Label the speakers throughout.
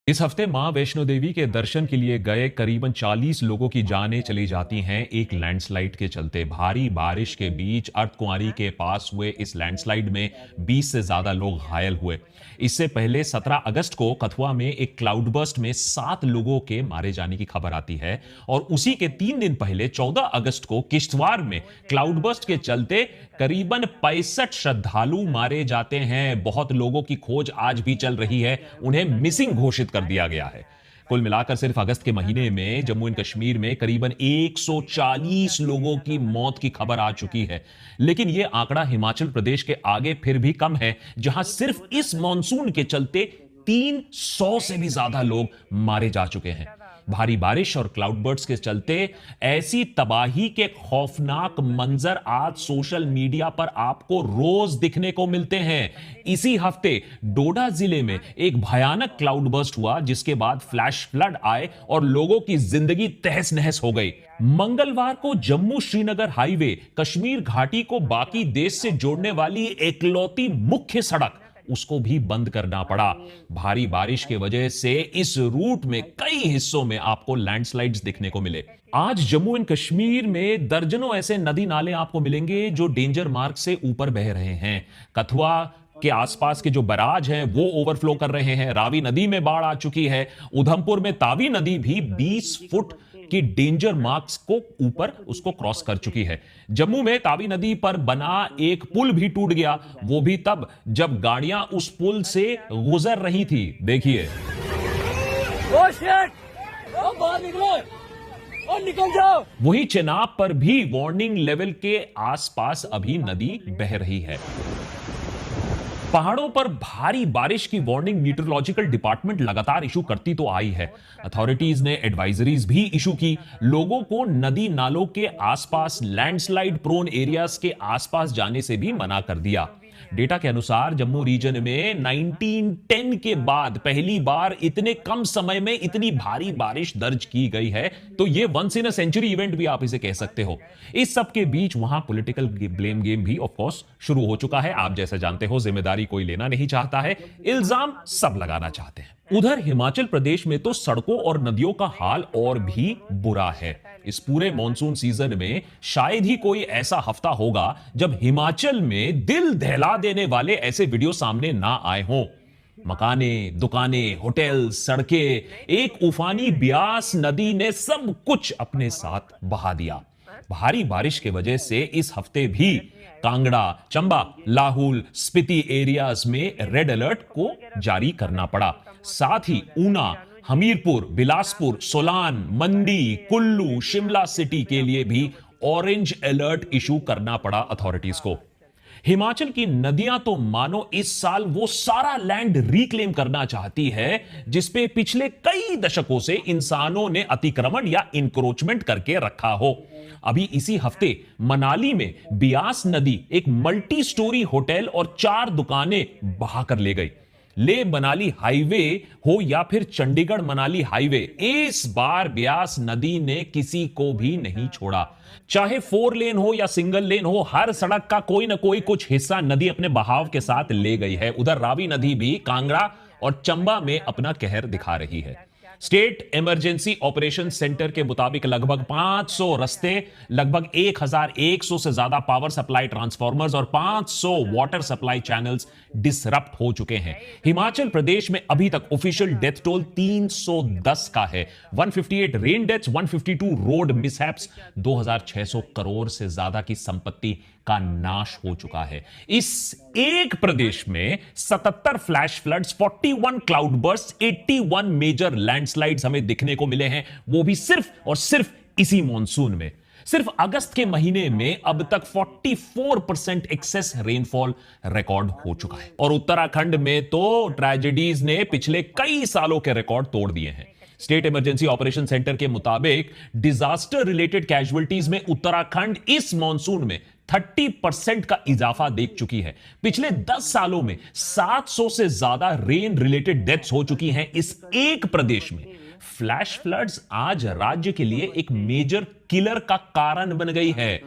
Speaker 1: इस हफ्ते मां वैष्णो देवी के दर्शन के लिए गए करीबन 40 लोगों की जानें चली जाती हैं एक लैंडस्लाइड के चलते। भारी बारिश के बीच अर्धकुंवारी के पास हुए इस लैंडस्लाइड में 20 से ज्यादा लोग घायल हुए। इससे पहले 17 अगस्त को कथुआ में एक क्लाउड बर्स्ट में 7 लोगों के मारे जाने की खबर आती है और उसी के 3 दिन पहले 14 अगस्त को किश्तवाड़ में क्लाउड बर्स्ट के चलते करीबन 65 श्रद्धालु मारे जाते हैं। बहुत लोगों की खोज आज भी चल रही है, उन्हें मिसिंग घोषित कर दिया गया है। कुल मिलाकर सिर्फ अगस्त के महीने में जम्मू एंड कश्मीर में करीबन 140 लोगों की मौत की खबर आ चुकी है। लेकिन यह आंकड़ा हिमाचल प्रदेश के आगे फिर भी कम है, जहां सिर्फ इस मॉनसून के चलते 300 से भी ज्यादा लोग मारे जा चुके हैं। भारी बारिश और क्लाउड बर्ड्स के चलते ऐसी तबाही के खौफनाक मंजर आज सोशल मीडिया पर आपको रोज दिखने को मिलते हैं। इसी हफ्ते डोडा जिले में एक भयानक क्लाउड बर्स्ट हुआ, जिसके बाद फ्लैश फ्लड आए और लोगों की जिंदगी तहस नहस हो गई। मंगलवार को जम्मू श्रीनगर हाईवे कश्मीर घाटी को बाकी देश से जोड़ने वाली एकलौती मुख्य सड़क, उसको भी बंद करना पड़ा। भारी बारिश की वजह से इस रूट में कई हिस्सों में आपको लैंडस्लाइड्स दिखने को मिले। आज जम्मू एंड कश्मीर में दर्जनों ऐसे नदी नाले आपको मिलेंगे जो डेंजर मार्ग से ऊपर बह रहे हैं। कथुआ के आसपास के जो बराज हैं वो ओवरफ्लो कर रहे हैं। रावी नदी में बाढ़ आ चुकी है। उधमपुर में तावी नदी भी 20 फुट की डेंजर मार्क्स को ऊपर उसको क्रॉस कर चुकी है। जम्मू में तावी नदी पर बना एक पुल भी टूट गया, वो भी तब जब गाड़ियां उस पुल से गुजर रही थी। देखिए,
Speaker 2: बाहर निकलो और निकल जाओ।
Speaker 1: वही चेनाब पर भी वार्निंग लेवल के आसपास अभी नदी बह रही है। पहाड़ों पर भारी बारिश की वार्निंग मीटरोलॉजिकल डिपार्टमेंट लगातार इशू करती तो आई है। अथॉरिटीज ने एडवाइजरीज भी इशू की। लोगों को नदी नालों के आसपास, लैंडस्लाइड प्रोन एरियाज के आसपास जाने से भी मना कर दिया। डेटा के अनुसार जम्मू रीजन में 1910 के बाद पहली बार इतने कम समय में इतनी भारी बारिश दर्ज की गई है, तो यह once in a century event भी आप इसे कह सकते हो। इस सब के बीच वहां पॉलिटिकल ब्लेम गेम भी ऑफ कोर्स शुरू हो चुका है। आप जैसा जानते हो, जिम्मेदारी कोई लेना नहीं चाहता है, इल्जाम सब लगाना चाहते हैं। उधर हिमाचल प्रदेश में तो सड़कों और नदियों का हाल और भी बुरा है। इस पूरे मॉनसून सीजन में शायद ही कोई ऐसा हफ्ता होगा जब हिमाचल में दिल दहला देने वाले ऐसे वीडियो सामने ना आए हों। मकाने, दुकानें, होटल, सड़कें, एक उफानी ब्यास नदी ने सब कुछ अपने साथ बहा दिया। भारी बारिश की वजह से इस हफ्ते भी कांगड़ा, चंबा, लाहौल, स्पीति एरियाज में रेड अलर्ट को जारी करना पड़ा। साथ ही ऊना, हमीरपुर, बिलासपुर, सोलान, मंडी, कुल्लू, शिमला सिटी के लिए भी ऑरेंज अलर्ट इशू करना पड़ा अथॉरिटीज को। हिमाचल की नदियां तो मानो इस साल वो सारा लैंड रिक्लेम करना चाहती है जिसपे पिछले कई दशकों से इंसानों ने अतिक्रमण या इंक्रोचमेंट करके रखा हो। अभी इसी हफ्ते मनाली में बियास नदी एक मल्टी स्टोरी होटल और 4 दुकानें बहाकर ले गई। ले मनाली हाईवे हो या फिर चंडीगढ़ मनाली हाईवे, इस बार ब्यास नदी ने किसी को भी नहीं छोड़ा। चाहे 4 लेन हो या सिंगल लेन हो, हर सड़क का कोई ना कोई कुछ हिस्सा नदी अपने बहाव के साथ ले गई है। उधर रावी नदी भी कांगड़ा और चंबा में अपना कहर दिखा रही है। स्टेट इमरजेंसी ऑपरेशन सेंटर के मुताबिक लगभग 500 रास्ते, लगभग 1100 से ज्यादा पावर सप्लाई ट्रांसफार्मर्स और 500 वाटर सप्लाई चैनल्स डिसरप्ट हो चुके हैं। हिमाचल प्रदेश में अभी तक ऑफिशियल डेथ टोल 310 का है। 158 rain deaths, 152 road mishaps, 2600 crore से ज्यादा की संपत्ति का नाश हो चुका है। इस एक प्रदेश में 77 flash floods, 41 cloud burst, 81 major landslides हमें दिखने को मिले हैं, वो भी सिर्फ और सिर्फ इसी मॉनसून में। सिर्फ अगस्त के महीने में अब तक 44% एक्सेस रेनफॉल रिकॉर्ड हो चुका है। और उत्तराखंड में तो ट्रेजेडीज ने पिछले कई सालों के रिकॉर्ड तोड़ दिए हैं। स्टेट इमरजेंसी ऑपरेशन सेंटर के मुताबिक डिजास्टर रिलेटेड कैजुअलिटीज में उत्तराखंड इस मॉनसून में 30% का इजाफा देख चुकी है। पिछले 10 सालों में 700 से ज्यादा रेन रिलेटेड डेथ्स हो चुकी हैं इस एक प्रदेश में। फ्लैश फ्लड्स आज राज्य के लिए एक मेजर किलर का कारण बन गई है।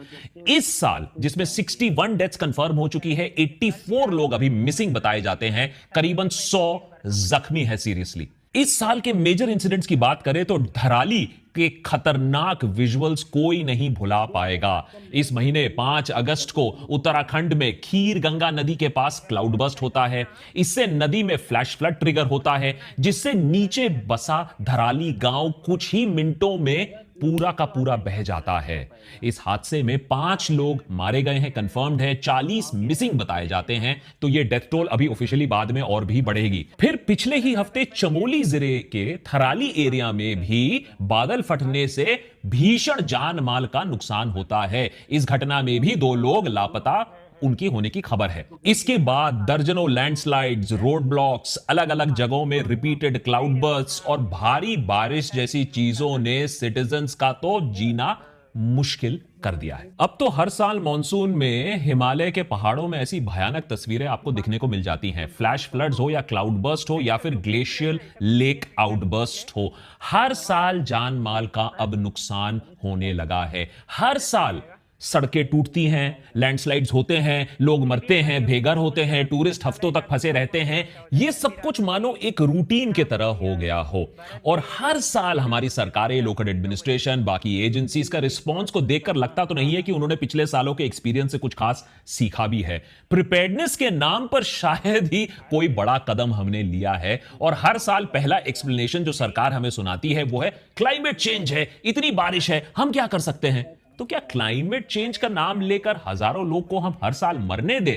Speaker 1: इस साल जिसमें 61 डेथ्स कंफर्म हो चुकी है, 84 लोग अभी मिसिंग बताए जाते हैं, करीबन 100 जख्मी है सीरियसली। इस साल के मेजर इंसिडेंट्स की बात करें तो धराली के खतरनाक विजुअल्स कोई नहीं भुला पाएगा। इस महीने 5 अगस्त को उत्तराखंड में खीर गंगा नदी के पास क्लाउड बर्स्ट होता है। इससे नदी में फ्लैश फ्लड ट्रिगर होता है, जिससे नीचे बसा धराली गांव कुछ ही मिनटों में पूरा का पूरा बह जाता है। इस हादसे में 5 लोग मारे गए हैं, कंफर्म्ड है, 40 मिसिंग बताए जाते हैं। तो ये डेथ टोल अभी ऑफिशियली बाद में और भी बढ़ेगी। फिर पिछले ही हफ्ते चमोली जिले के थराली एरिया में भी बादल फटने से भीषण जान माल का नुकसान होता है। इस घटना में भी 2 लोग लापता उनकी होने की खबर है। इसके बाद दर्जनों लैंडस्लाइड्स, रोड ब्लॉक्स, अलग अलग जगहों में रिपीटेड क्लाउड बर्स्ट्स और भारी बारिश जैसी चीजों ने सिटीजंस का तो जीना मुश्किल कर दिया है। अब तो हर साल मॉनसून में हिमालय के पहाड़ों में ऐसी भयानक तस्वीरें आपको दिखने को मिल जाती हैं। फ्लैश फ्लड्स हो या क्लाउड बर्स्ट हो या फिर ग्लेशियल लेक आउटबर्स्ट हो, हर साल जान माल का अब नुकसान होने लगा है। हर साल सड़कें टूटती हैं, लैंडस्लाइड्स होते हैं, लोग मरते हैं, बेघर होते हैं, टूरिस्ट हफ्तों तक फंसे रहते हैं। ये सब कुछ मानो एक रूटीन की तरह हो गया हो। और हर साल हमारी सरकारें, लोकल एडमिनिस्ट्रेशन, बाकी एजेंसीज का रिस्पॉन्स को देखकर लगता तो नहीं है कि उन्होंने पिछले सालों के एक्सपीरियंस से कुछ खास सीखा भी है। प्रिपेयर्डनेस के नाम पर शायद ही कोई बड़ा कदम हमने लिया है। और हर साल पहला एक्सप्लेनेशन जो सरकार हमें सुनाती है वो है क्लाइमेट चेंज है, इतनी बारिश है, हम क्या कर सकते हैं। तो क्या क्लाइमेट चेंज का नाम लेकर हजारों लोग को हम हर साल मरने दे,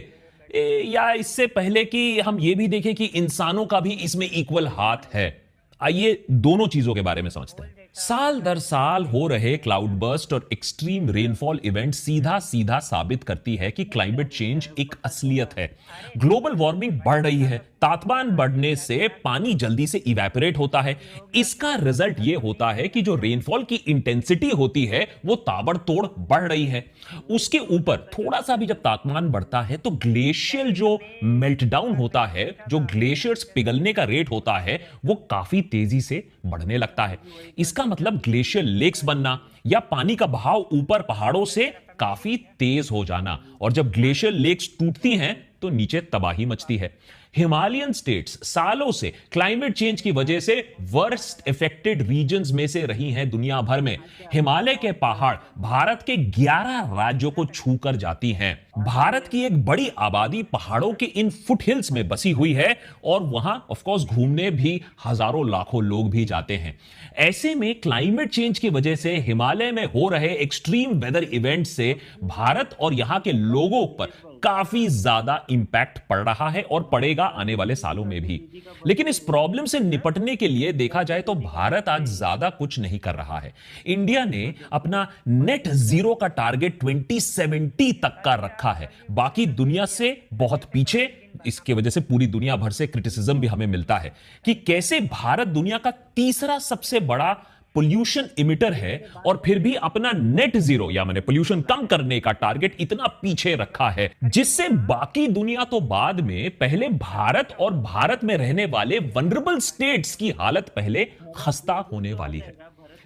Speaker 1: या इससे पहले कि हम यह भी देखें कि इंसानों का भी इसमें इक्वल हाथ है। आइए दोनों चीजों के बारे में समझते हैं। साल दर साल हो रहे क्लाउड बर्स्ट और एक्सट्रीम रेनफॉल इवेंट सीधा सीधा साबित करती है कि क्लाइमेट चेंज एक असलियत है। ग्लोबल वार्मिंग बढ़ रही है, तापमान बढ़ने से पानी जल्दी से इवेपोरेट होता है। इसका रिजल्ट यह होता है कि जो रेनफॉल की इंटेंसिटी होती है वो ताबड़तोड़ बढ़ रही है। उसके ऊपर थोड़ा सा भी जब तापमान बढ़ता है तो ग्लेशियल जो मेल्टडाउन होता है, जो ग्लेशियर्स पिघलने का रेट होता है, वो काफी तेजी से बढ़ने लगता है। इसका मतलब ग्लेशियर लेक्स बनना या पानी का बहाव ऊपर पहाड़ों से काफी तेज हो जाना। और जब ग्लेशियर लेक्स टूटती हैं तो नीचे तबाही मचती है। हिमालयन स्टेट्स सालों से क्लाइमेट चेंज की वजह से वर्स्ट इफेक्टेड रीजन्स में से रही हैं दुनिया भर में। हिमालय के पहाड़ भारत के 11 राज्यों को छूकर जाती हैं। भारत की एक बड़ी आबादी पहाड़ों के इन फुटहिल्स में बसी हुई है और वहां ऑफ कोर्स घूमने भी हजारों लाखों लोग भी जाते हैं। ऐसे में क्लाइमेट चेंज की वजह से हिमालय में हो रहे एक्सट्रीम वेदर इवेंट से भारत और यहां के लोगों पर काफी ज्यादा इंपैक्ट पड़ रहा है और पड़ेगा आने वाले सालों में भी। लेकिन इस प्रॉब्लम से निपटने के लिए देखा जाए तो भारत आज ज्यादा कुछ नहीं कर रहा है। इंडिया ने अपना नेट जीरो का टारगेट 2070 तक का रखा है, बाकी दुनिया से बहुत पीछे। इसके वजह से पूरी दुनिया भर से क्रिटिसिज्म भी हमें मिलता है कि कैसे भारत दुनिया का तीसरा सबसे बड़ा पोल्यूशन इमिटर है और फिर भी अपना नेट जीरो या माने पोल्यूशन कम करने का टारगेट इतना पीछे रखा है, जिससे बाकी दुनिया तो बाद में, पहले भारत और भारत में रहने वाले वनरेबल स्टेट्स की हालत पहले खस्ता होने वाली है।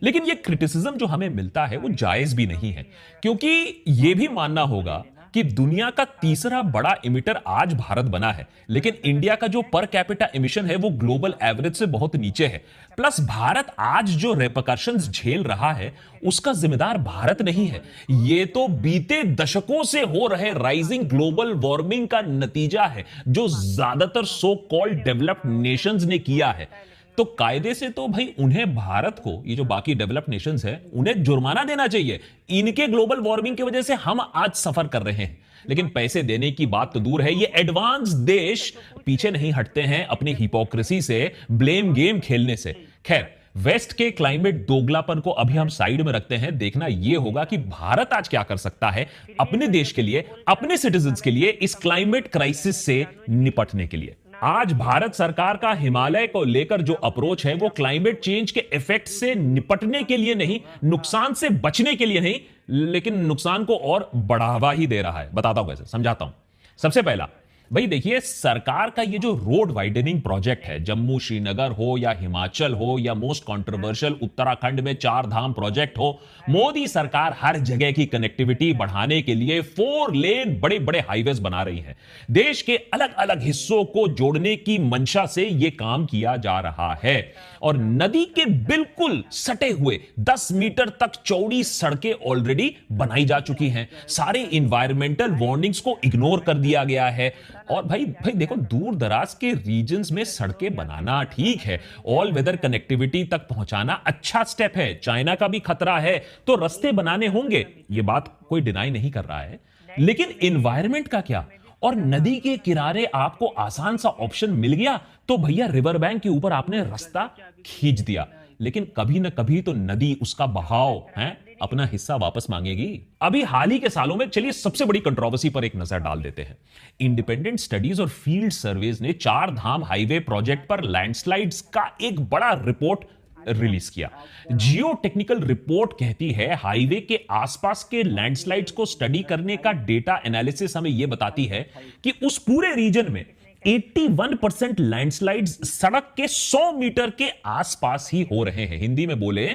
Speaker 1: लेकिन यह क्रिटिसिज्म जो हमें मिलता है वो जायज भी नहीं है, क्योंकि यह भी मानना होगा कि दुनिया का तीसरा बड़ा इमिटर आज भारत बना है, लेकिन इंडिया का जो पर कैपिटा एमिशन है वो ग्लोबल एवरेज से बहुत नीचे है। प्लस भारत आज जो रेपरकशंस झेल रहा है उसका जिम्मेदार भारत नहीं है, ये तो बीते दशकों से हो रहे राइजिंग ग्लोबल वार्मिंग का नतीजा है जो ज्यादातर सो कॉल्ड डेवलप्ड नेशंस ने किया है। तो कायदे से तो भाई उन्हें, भारत को, ये जो बाकी डेवलप्ड नेशंस हैं, उन्हें जुर्माना देना चाहिए। इनके ग्लोबल वार्मिंग की वजह से हम आज सफर कर रहे हैं। लेकिन पैसे देने की बात तो दूर है, ये एडवांस देश पीछे नहीं हटते हैं अपनी हिपोक्रेसी से, ब्लेम गेम खेलने से। खैर, वेस्ट के क्लाइमेट दोगलापन को अभी हम साइड में रखते हैं। देखना यह होगा कि भारत आज क्या कर सकता है अपने देश के लिए, अपने सिटीजंस के लिए, इस क्लाइमेट क्राइसिस से निपटने के लिए। आज भारत सरकार का हिमालय को लेकर जो अप्रोच है वो क्लाइमेट चेंज के इफेक्ट से निपटने के लिए नहीं, नुकसान से बचने के लिए नहीं, लेकिन नुकसान को और बढ़ावा ही दे रहा है। बताता हूं कैसे, समझाता हूं। सबसे पहला, भाई देखिए, सरकार का ये जो रोड वाइडनिंग प्रोजेक्ट है, जम्मू श्रीनगर हो या हिमाचल हो या मोस्ट कंट्रोवर्शियल उत्तराखंड में चार धाम प्रोजेक्ट हो, मोदी सरकार हर जगह की कनेक्टिविटी बढ़ाने के लिए 4 लेन बड़े बड़े हाईवेज बना रही है। देश के अलग अलग हिस्सों को जोड़ने की मंशा से यह काम किया जा रहा है। और नदी के बिल्कुल सटे हुए 10 मीटर तक चौड़ी सड़कें ऑलरेडी बनाई जा चुकी हैं। सारे इन्वायरमेंटल वार्निंग्स को इग्नोर कर दिया गया है। और भाई देखो, दूर दराज के रीजन्स में सड़कें बनाना ठीक है, ऑल वेदर कनेक्टिविटी तक पहुंचाना अच्छा स्टेप है। चाइना का भी खतरा है तो रास्ते बनाने होंगे, यह बात कोई डिनाई नहीं कर रहा है। लेकिन एनवायरमेंट का क्या? और नदी के किनारे आपको आसान सा ऑप्शन मिल गया तो भैया रिवर बैंक के ऊपर आपने रास्ता खींच दिया। लेकिन कभी ना कभी तो नदी उसका बहाव है अपना हिस्सा वापस मांगेगी। अभी हाल ही के सालों में चलिए सबसे बड़ी कंट्रोवर्सी पर एक नजर डाल देते हैं। इंडिपेंडेंट स्टडीज और फील्ड सर्वेज ने चार धाम हाईवे प्रोजेक्ट पर लैंडस्लाइड्स का एक बड़ा रिपोर्ट रिलीज किया। जियो टेक्निकल रिपोर्ट कहती है हाईवे के आसपास के लैंडस्लाइड्स को स्टडी करने का डेटा एनालिसिस हमें यह बताती है कि उस पूरे रीजन में 81% लैंडस्लाइड्स सड़क के 100 मीटर के आसपास ही हो रहे हैं। हिंदी में बोले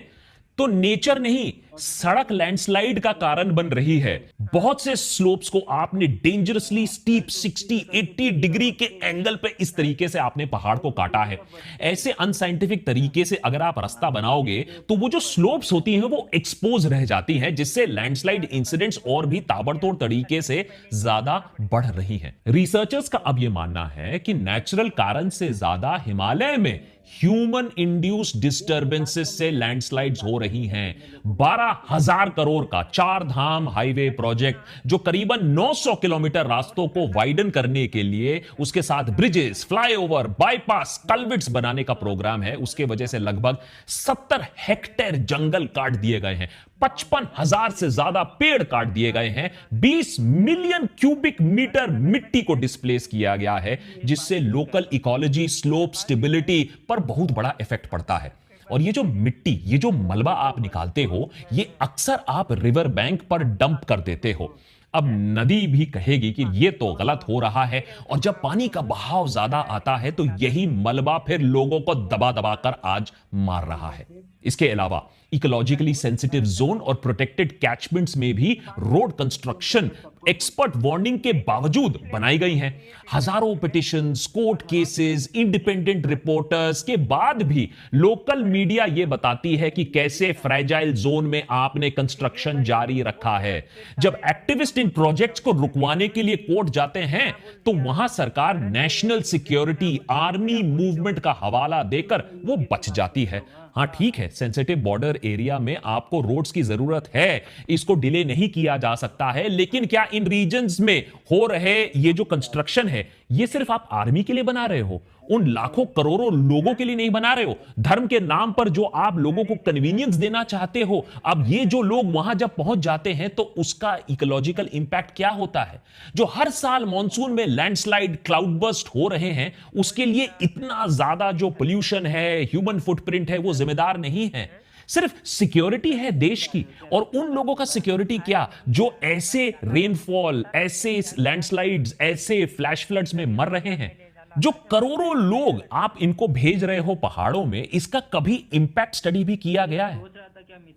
Speaker 1: तो नेचर नहीं, सड़क लैंडस्लाइड का कारण बन रही है। बहुत से स्लोप्स को आपने डेंजरसली स्टीप 60-80 डिग्री के एंगल पे इस तरीके से आपने पहाड़ को काटा है। ऐसे अनसाइंटिफिक तरीके से अगर आप रास्ता बनाओगे तो वो जो स्लोप्स होती हैं वो एक्सपोज रह जाती हैं, जिससे लैंडस्लाइड इंसिडेंट्स और भी ताबड़तोड़ तरीके से ज्यादा बढ़ रही हैं। रिसर्चर्स का अब यह मानना है कि नेचुरल कारण से ज्यादा हिमालय में ह्यूमन इंड्यूस्ड डिस्टर्बेंसेस से लैंडस्लाइड्स हो रही हैं। 12,000 करोड़ का चार धाम हाईवे प्रोजेक्ट जो करीबन 900 किलोमीटर रास्तों को वाइडन करने के लिए उसके साथ ब्रिजेस, फ्लाईओवर, बाईपास, कल्विट्स बनाने का प्रोग्राम है, उसके वजह से लगभग 70 हेक्टेयर जंगल काट दिए गए हैं, 55,000 से ज्यादा पेड़ काट दिए गए हैं, 20 मिलियन क्यूबिक मीटर मिट्टी को डिस्प्लेस किया गया है, जिससे लोकल इकोलॉजी, स्लोप स्टेबिलिटी पर बहुत बड़ा इफेक्ट पड़ता है। और ये जो मिट्टी, ये जो मलबा आप निकालते हो, ये अक्सर आप रिवर बैंक पर डंप कर देते हो। अब नदी भी कहेगी कि ये तो गलत हो रहा है, और जब पानी का बहाव ज्यादा आता है तो यही मलबा फिर लोगों को दबा दबा कर आज मार रहा है। इसके अलावा इकोलॉजिकली सेंसिटिव जोन और प्रोटेक्टेड कैचमेंट्स में भी रोड कंस्ट्रक्शन एक्सपर्ट वार्निंग के बावजूद बनाई गई हैं। हजारों petitions, court cases, independent reporters के बाद भी लोकल मीडिया यह बताती है कि कैसे फ्रेजाइल जोन में आपने कंस्ट्रक्शन जारी रखा है। जब एक्टिविस्ट इन प्रोजेक्ट्स को रुकवाने के लिए कोर्ट जाते हैं तो वहां सरकार नेशनल सिक्योरिटी, आर्मी मूवमेंट का हवाला देकर वो बच जाती है। हां ठीक है, सेंसिटिव बॉर्डर एरिया में आपको रोड्स की जरूरत है, इसको डिले नहीं किया जा सकता है, लेकिन क्या इन रीजन्स में हो रहे ये जो कंस्ट्रक्शन है ये सिर्फ आप आर्मी के लिए बना रहे हो? उन लाखों करोड़ों लोगों के लिए नहीं बना रहे हो? धर्म के नाम पर जो आप लोगों को कन्वीनियंस देना चाहते हो, अब ये जो लोग वहां जब पहुंच जाते हैं तो उसका इकोलॉजिकल इंपैक्ट क्या होता है? जो हर साल मॉनसून में लैंडस्लाइड, क्लाउड बर्स्ट हो रहे हैं, उसके लिए इतना ज्यादा जो पोल्यूशन है, ह्यूमन फुटप्रिंट है, वो जिम्मेदार नहीं है। सिर्फ सिक्योरिटी है देश की, और उन लोगों का सिक्योरिटी क्या जो ऐसे रेनफॉल, ऐसे लैंडस्लाइड्स, ऐसे फ्लैश फ्लड्स में मर रहे हैं। जो करोड़ों लोग आप इनको भेज रहे हो पहाड़ों में, इसका कभी इंपैक्ट स्टडी भी किया गया है?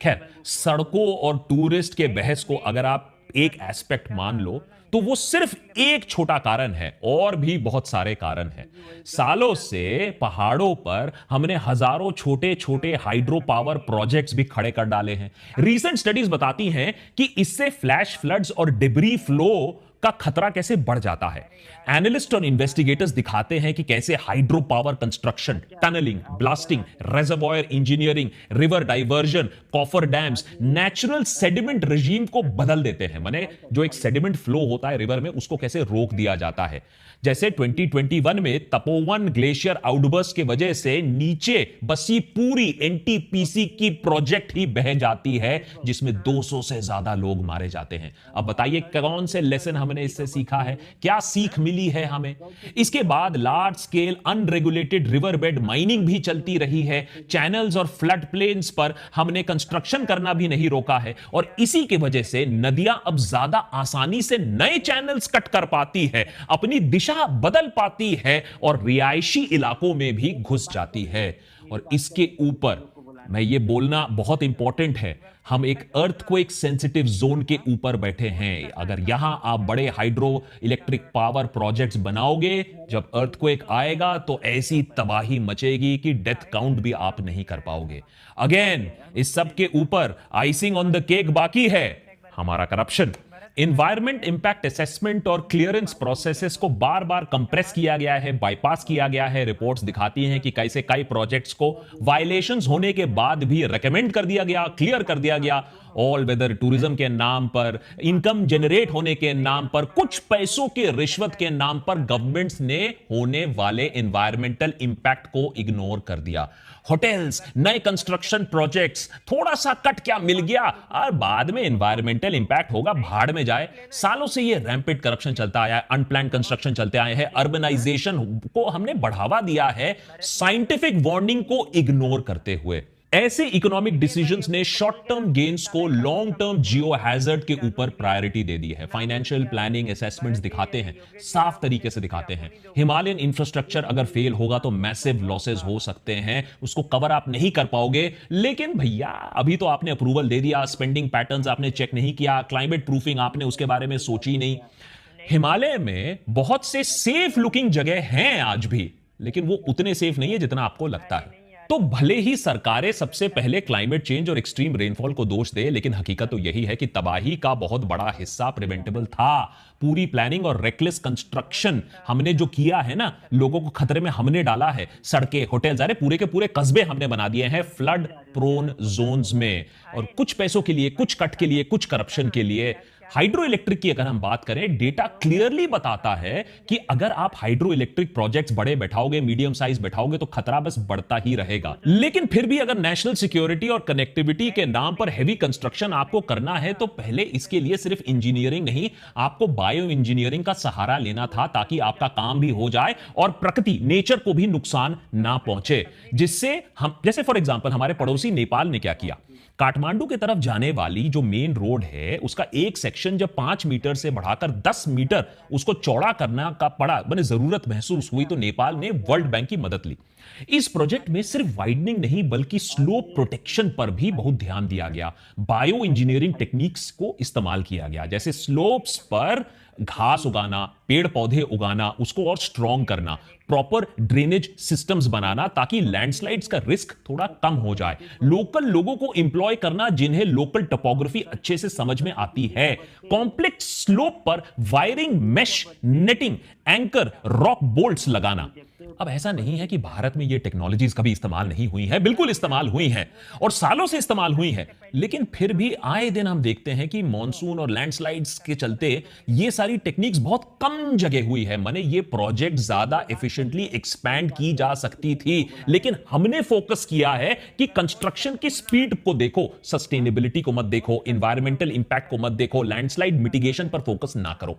Speaker 1: खैर, सड़कों और टूरिस्ट के बहस को अगर आप एक एस्पेक्ट मान लो तो वो सिर्फ एक छोटा कारण है, और भी बहुत सारे कारण हैं। सालों से पहाड़ों पर हमने हजारों छोटे छोटे हाइड्रो पावर प्रोजेक्ट्स भी खड़े कर डाले हैं। रीसेंट स्टडीज बताती हैं कि इससे फ्लैश फ्लड्स और डिब्री फ्लो का खतरा कैसे बढ़ जाता है। एनालिस्ट और इन्वेस्टिगेटर्स दिखाते हैं कि कैसे hydro power construction, tunnelling, blasting, reservoir engineering, river diversion, coffer dams natural sediment regime को बदल देते हैं। माने जो एक सेडिमेंट फ्लो होता है रिवर में, उसको कैसे रोक दिया जाता है। जैसे 2021 में तपोवन ग्लेशियर आउटबर्स्ट के वजह से नीचे बसी पूरी एनटीपीसी की प्रोजेक्ट ही बह जाती है, जिसमें 200 से ज्यादा लोग मारे जाते हैं। अब बताइए कौन से लेसन हमने हमने इससे सीखा है, क्या सीख मिली है हमें? इसके बाद large scale unregulated river bed mining भी चलती रही है। चैनल्स और फ्लड प्लेन्स पर हमने कंस्ट्रक्शन करना भी नहीं रोका है, और इसी की वजह से नदियां अब ज्यादा आसानी से नए चैनल्स कट कर पाती है, अपनी दिशा बदल पाती है और रिहायशी इलाकों में भी घुस जाती है। और इसके ऊपर मैं ये बोलना बहुत इंपॉर्टेंट है, हम एक अर्थक्वेक सेंसिटिव जोन के ऊपर बैठे हैं। अगर यहां आप बड़े हाइड्रो इलेक्ट्रिक पावर प्रोजेक्ट्स बनाओगे, जब अर्थक्वेक आएगा तो ऐसी तबाही मचेगी कि डेथ काउंट भी आप नहीं कर पाओगे। अगेन, इस सब के ऊपर आइसिंग ऑन द केक बाकी है हमारा करप्शन। इन्वायरमेंट इंपैक्ट असेसमेंट और क्लियरेंस प्रोसेसेस को बार बार कंप्रेस किया गया है, बाईपास किया गया है। रिपोर्ट्स दिखाती हैं कि कैसे कई प्रोजेक्ट्स को वायलेशंस होने के बाद भी रेकमेंड कर दिया गया, क्लियर कर दिया गया, ऑल वेदर टूरिज्म के नाम पर, इनकम जनरेट होने के नाम पर, कुछ पैसों के रिश्वत के नाम पर गवर्नमेंट्स ने होने वाले एनवायरमेंटल इंपैक्ट को इग्नोर कर दिया। होटल्स, नए कंस्ट्रक्शन प्रोजेक्ट्स, थोड़ा सा कट क्या मिल गया और बाद में एनवायरमेंटल इंपैक्ट होगा, भाड़ में जाए। सालों से ये रैंपेड करप्शन चलता आया है, अनप्लान्ड कंस्ट्रक्शन चलते आए हैं, अर्बनाइजेशन को हमने बढ़ावा दिया है साइंटिफिक वार्निंग को इग्नोर करते हुए। ऐसे इकोनॉमिक डिसीजंस ने शॉर्ट टर्म गेन्स को लॉन्ग टर्म जियो हैजर्ड के ऊपर प्रायोरिटी दे दी है। फाइनेंशियल प्लानिंग असेसमेंट्स दिखाते हैं, साफ तरीके से दिखाते हैं, हिमालयन इंफ्रास्ट्रक्चर अगर फेल होगा तो मैसिव लॉसेस हो सकते हैं, उसको कवर आप नहीं कर पाओगे। लेकिन भैया, अभी तो आपने अप्रूवल दे दिया, स्पेंडिंग पैटर्न्स आपने चेक नहीं किया, क्लाइमेट प्रूफिंग आपने उसके बारे में सोची नहीं। हिमालय में बहुत से सेफ लुकिंग जगह हैं आज भी, लेकिन वो उतने सेफ नहीं है जितना आपको लगता है। तो भले ही सरकारें सबसे पहले क्लाइमेट चेंज और एक्सट्रीम रेनफॉल को दोष दे, लेकिन हकीकत तो यही है कि तबाही का बहुत बड़ा हिस्सा प्रिवेंटेबल था। पूरी प्लानिंग और रेकलेस कंस्ट्रक्शन हमने जो किया है ना, लोगों को खतरे में हमने डाला है। सड़कें, होटल्स, अरे पूरे के पूरे कस्बे हमने बना दिए हैं फ्लड प्रोन जोन्स में, और कुछ पैसों के लिए, कुछ कट के लिए, कुछ करप्शन के लिए। हाइड्रो इलेक्ट्रिक की अगर हम बात करें, डेटा क्लियरली बताता है कि अगर आप हाइड्रो इलेक्ट्रिक प्रोजेक्ट्स बड़े बैठाओगे, मीडियम साइज बैठाओगे, तो खतरा बस बढ़ता ही रहेगा। लेकिन फिर भी अगर नेशनल सिक्योरिटी और कनेक्टिविटी के नाम पर हेवी कंस्ट्रक्शन आपको करना है, तो पहले इसके लिए सिर्फ इंजीनियरिंग नहीं, आपको बायो इंजीनियरिंग का सहारा लेना था, ताकि आपका काम भी हो जाए और प्रकृति, नेचर को भी नुकसान ना पहुंचे। जिससे हम, जैसे फॉर एग्जांपल हमारे पड़ोसी नेपाल ने क्या किया, काठमांडू की तरफ जाने वाली जो मेन रोड है, उसका एक सेक्शन जब 5 मीटर से बढ़ाकर 10 मीटर उसको चौड़ा करना का पड़ा, मैंने जरूरत महसूस हुई, तो नेपाल ने वर्ल्ड बैंक की मदद ली। इस प्रोजेक्ट में सिर्फ वाइडनिंग नहीं, बल्कि स्लोप प्रोटेक्शन पर भी बहुत ध्यान दिया गया। बायो इंजीनियरिंग टेक्निक्स को इस्तेमाल किया गया, जैसे स्लोप्स पर घास उगाना, पेड़ पौधे उगाना, उसको और स्ट्रॉन्ग करना, प्रॉपर ड्रेनेज सिस्टम्स बनाना, ताकि लैंडस्लाइड्स का रिस्क थोड़ा कम हो जाए। लोकल लोगों को इंप्लॉय करना, जिन्हें लोकल टोपोग्राफी अच्छे से समझ में आती है। कॉम्प्लेक्स स्लोप पर wiring, mesh, netting, anchor, rock bolts लगाना। अब ऐसा नहीं है कि भारत में ये टेक्नोलॉजीज कभी इस्तेमाल नहीं हुई है, बिल्कुल इस्तेमाल हुई हैं और सालों से इस्तेमाल हुई हैं। लेकिन फिर भी आए दिन हम देखते हैं कि मॉनसून और लैंडस्लाइड्स के चलते ये सारी टेक्निक्स बहुत कम जगह हुई है। माने ये प्रोजेक्ट ज्यादा एफिशिएंटली एक्सपैंड की जा सकती थी, लेकिन हमने फोकस किया है कि कंस्ट्रक्शन की स्पीड को देखो, सस्टेनेबिलिटी को मत देखो, एनवायरमेंटल इंपैक्ट को मत देखो, लैंडस्लाइड मिटिगेशन पर फोकस ना करो।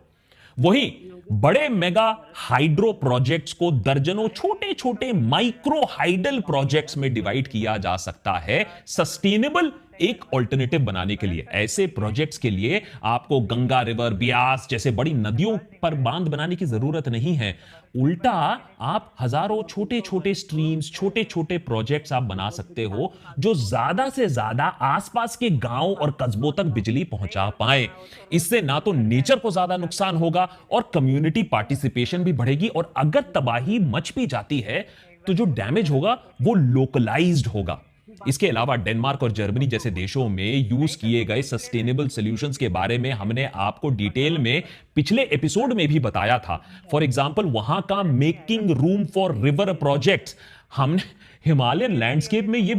Speaker 1: वही बड़े मेगा हाइड्रो प्रोजेक्ट्स को दर्जनों छोटे छोटे माइक्रो हाइडल प्रोजेक्ट्स में डिवाइड किया जा सकता है, सस्टेनेबल एक ऑल्टरनेटिव बनाने के लिए। ऐसे प्रोजेक्ट्स के लिए आपको गंगा रिवर, ब्यास जैसे बड़ी नदियों पर बांध बनाने की जरूरत नहीं है। उल्टा आप हजारों छोटे छोटे स्ट्रीम्स, छोटे छोटे प्रोजेक्ट्स आप बना सकते हो, जो ज्यादा से ज्यादा आसपास के गांव और कस्बों तक बिजली पहुंचा पाए। इससे ना तो नेचर को ज्यादा नुकसान होगा और कम्युनिटी पार्टिसिपेशन भी बढ़ेगी, और अगर तबाही मच भी जाती है तो जो डैमेज होगा वो लोकलाइज्ड होगा। इसके अलावा डेनमार्क और जर्मनी जैसे देशों में यूज किए गए सस्टेनेबल सॉल्यूशंस के बारे में हमने आपको डिटेल में पिछले एपिसोड में भी बताया था। फॉर एग्जांपल, वहां का making room for river projects, हमने हिमालयन लैंडस्केप में ये